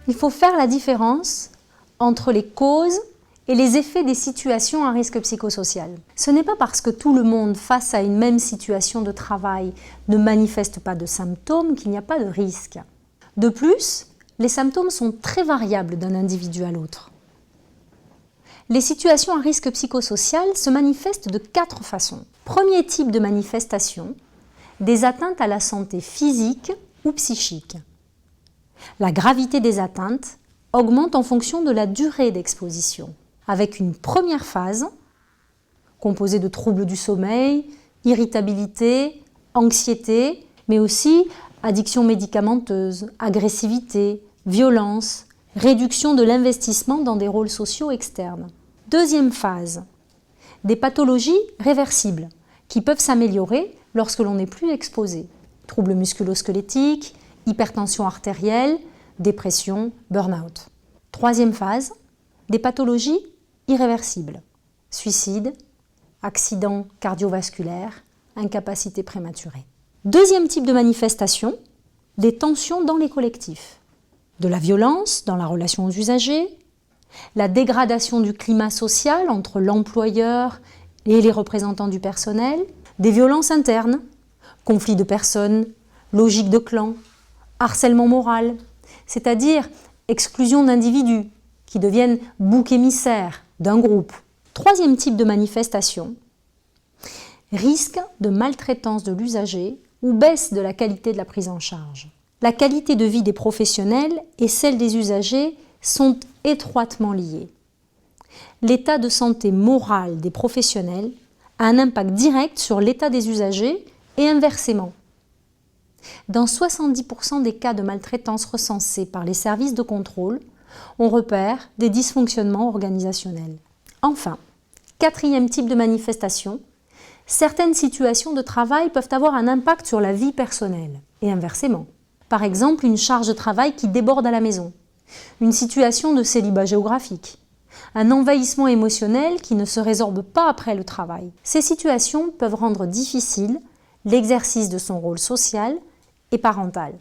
Il faut faire la différence entre les causes et les effets des situations à risque psychosocial. Ce n'est pas parce que tout le monde, face à une même situation de travail, ne manifeste pas de symptômes qu'il n'y a pas de risque. De plus, les symptômes sont très variables d'un individu à l'autre. Les situations à risque psychosocial se manifestent de 4 façons. Premier type de manifestation, des atteintes à la santé physique ou psychique. La gravité des atteintes augmente en fonction de la durée d'exposition, avec une première phase composée de troubles du sommeil, irritabilité, anxiété, mais aussi addiction médicamenteuse, agressivité, violence, réduction de l'investissement dans des rôles sociaux externes. Deuxième phase, des pathologies réversibles qui peuvent s'améliorer lorsque l'on n'est plus exposé. Troubles musculo-squelettiques, hypertension artérielle, dépression, burn-out. Troisième phase, des pathologies irréversibles. Suicide, accident cardiovasculaire, incapacité prématurée. Deuxième type de manifestation, des tensions dans les collectifs. De la violence dans la relation aux usagers, la dégradation du climat social entre l'employeur et les représentants du personnel, des violences internes, conflits de personnes, logique de clan, harcèlement moral, c'est-à-dire exclusion d'individus qui deviennent boucs émissaires d'un groupe. Troisième type de manifestation, risque de maltraitance de l'usager ou baisse de la qualité de la prise en charge. La qualité de vie des professionnels et celle des usagers sont étroitement liées. L'état de santé morale des professionnels a un impact direct sur l'état des usagers et inversement. Dans 70% des cas de maltraitance recensés par les services de contrôle, on repère des dysfonctionnements organisationnels. Enfin, quatrième type de manifestation, certaines situations de travail peuvent avoir un impact sur la vie personnelle et inversement. Par exemple, une charge de travail qui déborde à la maison, une situation de célibat géographique, un envahissement émotionnel qui ne se résorbe pas après le travail. Ces situations peuvent rendre difficile l'exercice de son rôle social et parental.